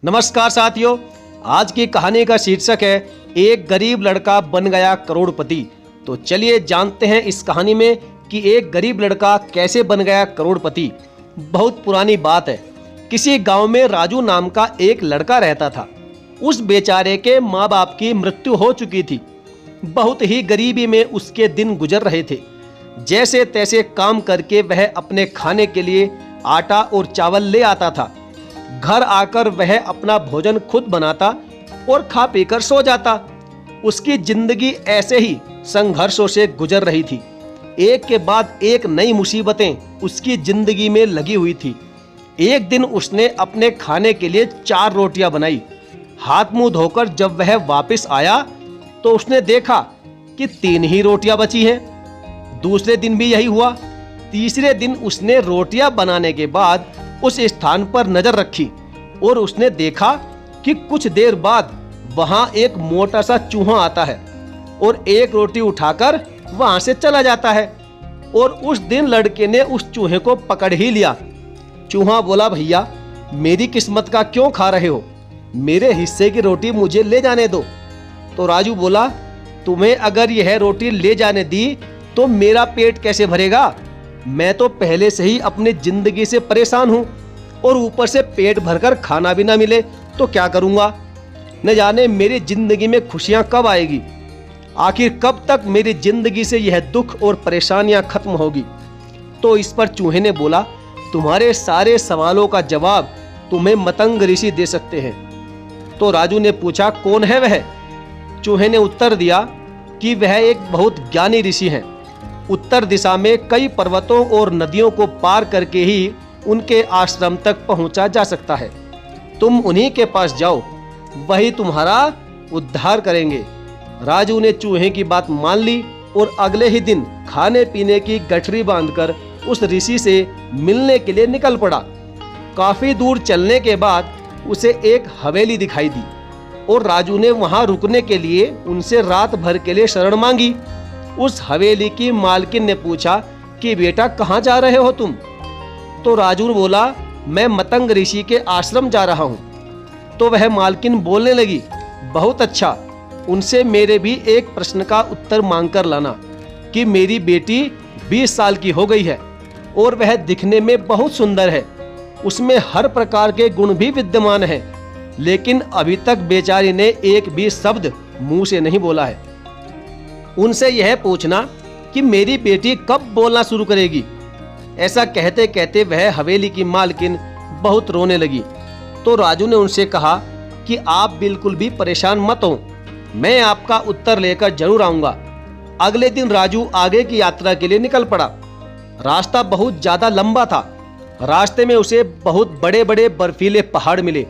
नमस्कार साथियों, आज की कहानी का शीर्षक है एक गरीब लड़का बन गया करोड़पति। तो चलिए जानते हैं इस कहानी में कि एक गरीब लड़का कैसे बन गया करोड़पति। बहुत पुरानी बात है। किसी गांव में राजू नाम का एक लड़का रहता था। उस बेचारे के माँ बाप की मृत्यु हो चुकी थी। बहुत ही गरीबी में उसके दिन गुजर रहे थे। जैसे तैसे काम करके वह अपने खाने के लिए आटा और चावल ले आता था। घर आकर वह अपना भोजन खुद बनाता और खा पीकर सो जाता। उसकी जिंदगी ऐसे ही संघर्षों से गुजर रही थी। एक के बाद एक नई मुसीबतें उसकी जिंदगी में लगी हुई थी। एक दिन उसने अपने खाने के लिए 4 रोटियां बनाई। हाथ मुंह धोकर जब वह वापस आया तो उसने देखा कि 3 ही रोटियां बची हैं। दूसरे दिन भी यही हुआ। तीसरे दिन उसने रोटियां बनाने के बाद उस स्थान पर नजर रखी और उसने देखा कि कुछ देर बाद वहां एक मोटा सा चूहा आता है और एक रोटी उठाकर वहां से चला जाता है। और उस दिन लड़के ने उस चूहे को पकड़ ही लिया। चूहा बोला, भैया मेरी किस्मत का क्यों खा रहे हो? मेरे हिस्से की रोटी मुझे ले जाने दो। तो राजू बोला, तुम्हें अगर यह रोटी ले जाने दी तो मेरा पेट कैसे भरेगा? मैं तो पहले से ही अपनी जिंदगी से परेशान हूँ और ऊपर से पेट भरकर खाना भी ना मिले तो क्या करूँगा? न जाने मेरी जिंदगी में खुशियाँ कब आएगी। आखिर कब तक मेरी जिंदगी से यह दुख और परेशानियाँ खत्म होगी? तो इस पर चूहे ने बोला, तुम्हारे सारे सवालों का जवाब तुम्हें मतंग ऋषि दे सकते हैं। तो राजू ने पूछा, कौन है वह? चूहे ने उत्तर दिया कि वह एक बहुत ज्ञानी ऋषि हैं। उत्तर दिशा में कई पर्वतों और नदियों को पार करके ही उनके आश्रम तक पहुंचा जा सकता है। तुम उन्हीं के पास जाओ, वही तुम्हारा उद्धार करेंगे। राजू ने चूहे की बात मान ली और अगले ही दिन खाने पीने की गठरी बांधकर उस ऋषि से मिलने के लिए निकल पड़ा। काफी दूर चलने के बाद उसे एक हवेली दिखाई दी और राजू ने वहां रुकने के लिए उनसे रात भर के लिए शरण मांगी। उस हवेली की मालकिन ने पूछा कि बेटा कहाँ जा रहे हो तुम? तो राजू बोला, मैं मतंग ऋषि के आश्रम जा रहा हूँ। तो वह मालकिन बोलने लगी, बहुत अच्छा, उनसे मेरे भी एक प्रश्न का उत्तर मांग कर लाना कि मेरी बेटी 20 साल की हो गई है और वह दिखने में बहुत सुंदर है। उसमें हर प्रकार के गुण भी विद्यमान हैं, लेकिन अभी तक बेचारी ने एक भी शब्द मुंह से नहीं बोला है। उनसे यह पूछना कि मेरी बेटी कब बोलना शुरू करेगी। ऐसा कहते कहते वह हवेली की मालकिन बहुत रोने लगी। तो राजू ने उनसे कहा कि आप बिल्कुल भी परेशान मत हो, मैं आपका उत्तर लेकर जरूर आऊंगा। अगले दिन राजू आगे की यात्रा के लिए निकल पड़ा। रास्ता बहुत ज्यादा लंबा था। रास्ते में उसे बहुत बड़े बड़े बर्फीले पहाड़ मिले।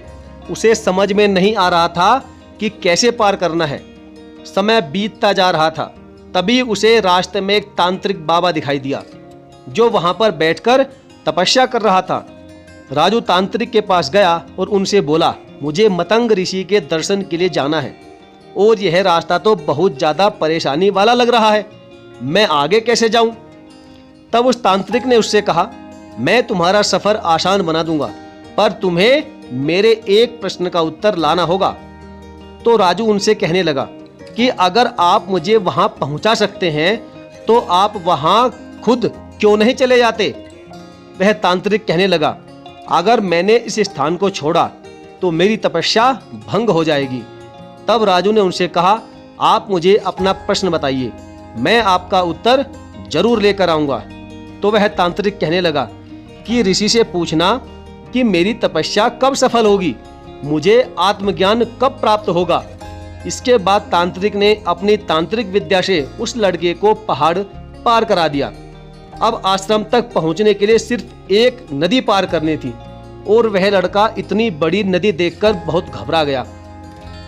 उसे समझ में नहीं आ रहा था कि कैसे पार करना है। समय बीतता जा रहा था। तभी उसे रास्ते में एक तांत्रिक बाबा दिखाई दिया जो वहां पर बैठकर तपस्या कर रहा था। राजू तांत्रिक के पास गया और उनसे बोला, मुझे मतंग ऋषि के दर्शन के लिए जाना है और यह रास्ता तो बहुत ज्यादा परेशानी वाला लग रहा है, मैं आगे कैसे जाऊं? तब उस तांत्रिक ने उससे कहा, मैं तुम्हारा सफर आसान बना दूंगा, पर तुम्हें मेरे एक प्रश्न का उत्तर लाना होगा। तो राजू उनसे कहने लगा कि अगर आप मुझे वहां पहुंचा सकते हैं तो आप वहां खुद क्यों नहीं चले जाते? वह तांत्रिक कहने लगा, अगर मैंने इस स्थान को छोड़ा तो मेरी तपस्या भंग हो जाएगी। तब राजू ने उनसे कहा, आप मुझे अपना प्रश्न बताइए, मैं आपका उत्तर जरूर लेकर आऊंगा। तो वह तांत्रिक कहने लगा कि ऋषि से पूछना कि मेरी तपस्या कब सफल होगी, मुझे आत्मज्ञान कब प्राप्त होगा। इसके बाद तांत्रिक ने अपनी तांत्रिक विद्या से उस लड़के को पहाड़ पार करा दिया। अब आश्रम तक पहुंचने के लिए सिर्फ एक नदी पार करनी थी और वह लड़का इतनी बड़ी नदी देखकर बहुत घबरा गया।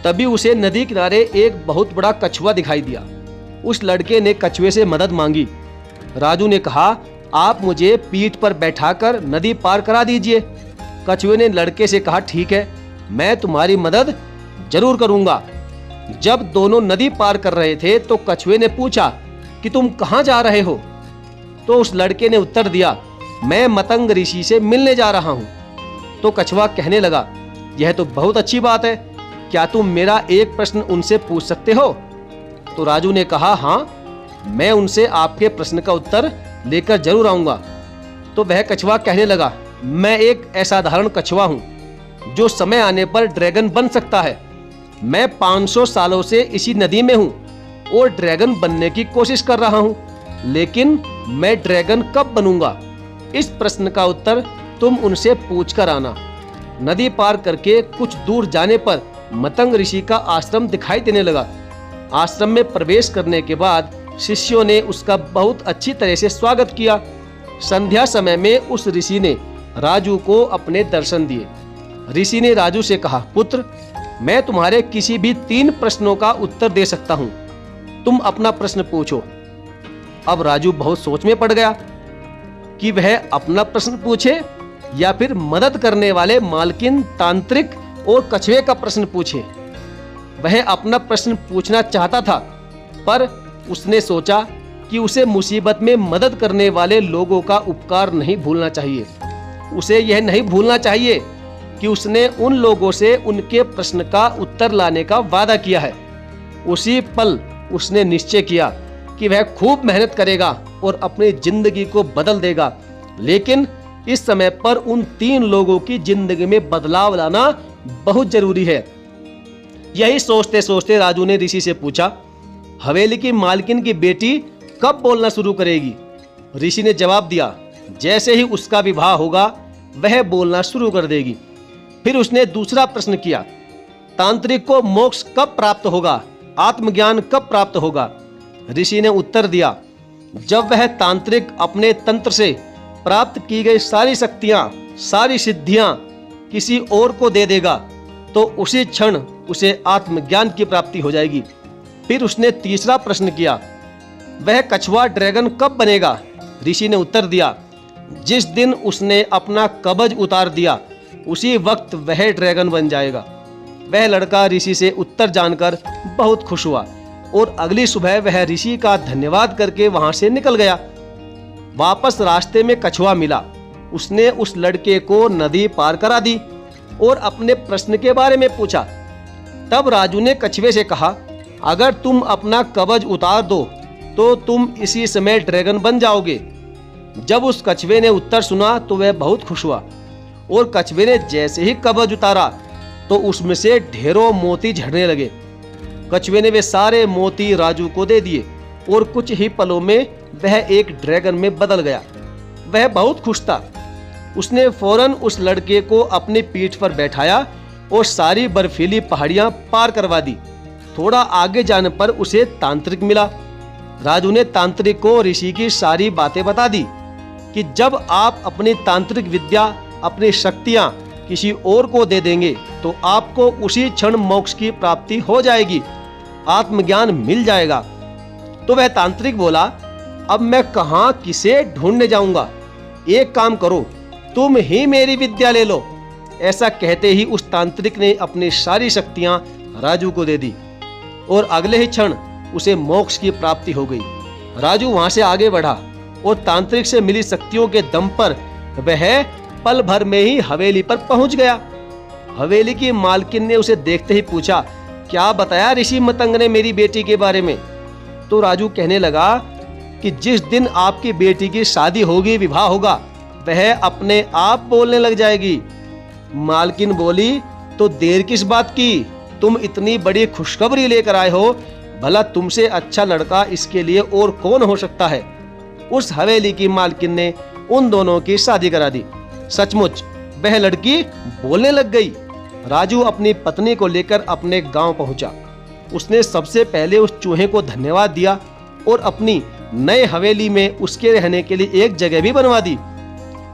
तभी उसे नदी किनारे एक बहुत बड़ा कछुआ दिखाई दिया। उस लड़के ने कछुए से मदद मांगी। राजू ने कहा, आप मुझे पीठ पर बैठाकर नदी पार करा दीजिए। कछुए ने लड़के से कहा, ठीक है, मैं तुम्हारी मदद जरूर करूंगा। जब दोनों नदी पार कर रहे थे तो कछुए ने पूछा कि तुम कहाँ जा रहे हो? तो उस लड़के ने उत्तर दिया, मैं मतंग ऋषि से मिलने जा रहा हूँ। तो कछुआ कहने लगा, यह तो बहुत अच्छी बात है, क्या तुम मेरा एक प्रश्न उनसे पूछ सकते हो? तो राजू ने कहा, हाँ, मैं उनसे आपके प्रश्न का उत्तर लेकर जरूर आऊंगा। तो वह कछुआ कहने लगा, मैं एक असाधारण कछुआ हूँ जो समय आने पर ड्रैगन बन सकता है। मैं 500 सालों से इसी नदी में हूँ और ड्रैगन बनने की कोशिश कर रहा हूँ, लेकिन मैं ड्रैगन कब बनूंगा, इस प्रश्न का उत्तर तुम उनसे पूछ कर आना। नदी पार करके कुछ दूर जाने पर मतंग ऋषि का आश्रम दिखाई देने लगा। आश्रम में प्रवेश करने के बाद शिष्यों ने उसका बहुत अच्छी तरह से स्वागत किया। संध्या समय में उस ऋषि ने राजू को अपने दर्शन दिए। ऋषि ने राजू से कहा, पुत्र, मैं तुम्हारे किसी भी 3 प्रश्नों का उत्तर दे सकता हूँ, तुम अपना प्रश्न पूछो। अब राजू बहुत सोच में पड़ गया कि वह अपना प्रश्न पूछे या फिर मदद करने वाले मालकिन, तांत्रिक और कछुए का प्रश्न पूछे। वह अपना प्रश्न पूछना चाहता था, पर उसने सोचा कि उसे मुसीबत में मदद करने वाले लोगों का उपकार नहीं भूलना चाहिए। उसे यह नहीं भूलना चाहिए कि उसने उन लोगों से उनके प्रश्न का उत्तर लाने का वादा किया है। उसी पल उसने निश्चय किया कि वह खूब मेहनत करेगा और अपनी जिंदगी को बदल देगा, लेकिन इस समय पर उन 3 लोगों की जिंदगी में बदलाव लाना बहुत जरूरी है। यही सोचते सोचते राजू ने ऋषि से पूछा, हवेली की मालकिन की बेटी कब बोलना शुरू करेगी? ऋषि ने जवाब दिया, जैसे ही उसका विवाह होगा वह बोलना शुरू कर देगी। फिर उसने दूसरा प्रश्न किया, तांत्रिक को मोक्ष कब प्राप्त होगा, आत्मज्ञान कब प्राप्त होगा? ऋषि ने उत्तर दिया, जब वह तांत्रिक अपने तंत्र से प्राप्त की गई सारी शक्तियां, सारी सिद्धियां किसी और को दे देगा तो उसी क्षण उसे आत्मज्ञान की प्राप्ति हो जाएगी। फिर उसने तीसरा प्रश्न किया, वह कछुआ ड्रैगन कब बनेगा? ऋषि ने उत्तर दिया, जिस दिन उसने अपना कवच उतार दिया उसी वक्त वह ड्रैगन बन जाएगा। वह लड़का ऋषि से उत्तर जानकर बहुत खुश हुआ और अगली सुबह वह ऋषि का धन्यवाद करके वहां से निकल गया। वापस रास्ते में कछुआ मिला। उसने उस लड़के को नदी पार करा दी और अपने प्रश्न के बारे में पूछा। तब राजू ने कछुए से कहा, अगर तुम अपना कवच उतार दो तो तुम इसी समय ड्रैगन बन जाओगे। जब उस कछुए ने उत्तर सुना तो वह बहुत खुश हुआ और कछुए ने जैसे ही कवच उतारा तो उसमें से ढेरों मोती झड़ने लगे। कछुए ने वे सारे मोती राजू को दे दिए और कुछ ही पलों में वह एक ड्रैगन में बदल गया। वह बहुत खुश था। उसने फौरन उस लड़के को अपनी पीठ पर बैठाया और सारी बर्फीली पहाड़ियां पार करवा दी। थोड़ा आगे जाने पर उसे तांत्रिक मिला। राजू ने तांत्रिक को ऋषि की सारी बातें बता दी कि जब आप अपनी तांत्रिक विद्या, अपनी शक्तियां किसी और को दे देंगे तो आपको उसी क्षण मोक्ष की प्राप्ति हो जाएगी, आत्मज्ञान मिल जाएगा। तो वह तांत्रिक बोला, अब मैं कहां किसे ढूंढने जाऊंगा? एक काम करो, तुम ही मेरी विद्या ले लो। ऐसा कहते ही उस तांत्रिक ने अपनी सारी शक्तियां राजू को दे दी और अगले ही क्षण उसे मोक्ष की प्राप्ति हो गई। राजू वहां से आगे बढ़ा और तांत्रिक से मिली शक्तियों के दम पर वह पल भर में ही हवेली पर पहुंच गया। हवेली की मालकिन ने उसे देखते ही पूछा, क्या बताया ऋषि मतंग ने मेरी बेटी के बारे में? तो राजू कहने लगा कि जिस दिन आपकी बेटी की शादी होगी, विवाह होगा, वह अपने आप बोलने लग जाएगी। मालकिन बोली, तो देर किस बात की? तुम इतनी बड़ी खुशखबरी लेकर आए हो, भला तुमसे अच्छा लड़का इसके लिए और कौन हो सकता है? उस हवेली की मालकिन ने उन दोनों की शादी करा दी। सचमुच वह लड़की बोलने लग गई। राजू अपनी पत्नी को लेकर अपने गांव पहुंचा। उसने सबसे पहले उस चूहे को धन्यवाद दिया और अपनी नए हवेली में उसके रहने के लिए एक जगह भी बनवा दी।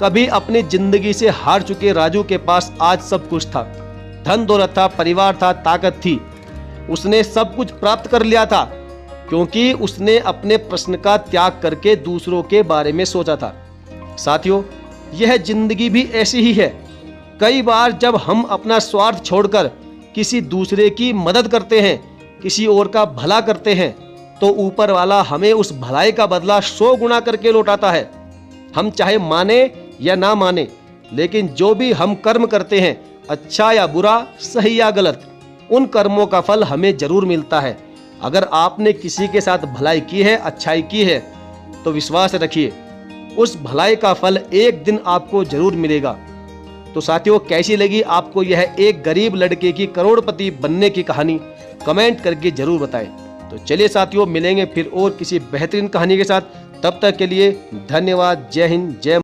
कभी अपनी जिंदगी से हार चुके राजू के पास आज सब कुछ था। धन दौलत था, परिवार था, ताकत थी। उसने सब कुछ प्राप्त कर लिया था क्योंकि उसने अपने प्रश्न का त्याग करके दूसरों के बारे में सोचा था। साथियों, यह जिंदगी भी ऐसी ही है। कई बार जब हम अपना स्वार्थ छोड़कर किसी दूसरे की मदद करते हैं, किसी और का भला करते हैं, तो ऊपर वाला हमें उस भलाई का बदला 100 गुना करके लौटाता है। हम चाहे माने या ना माने, लेकिन जो भी हम कर्म करते हैं अच्छा या बुरा, सही या गलत, उन कर्मों का फल हमें जरूर मिलता है। अगर आपने किसी के साथ भलाई की है, अच्छाई की है, तो विश्वास रखिए उस भलाई का फल एक दिन आपको जरूर मिलेगा। तो साथियों, कैसी लगी आपको यह एक गरीब लड़के की करोड़पति बनने की कहानी? कमेंट करके जरूर बताएं। तो चलिए साथियों, मिलेंगे फिर और किसी बेहतरीन कहानी के साथ। तब तक के लिए धन्यवाद। जय हिंद, जय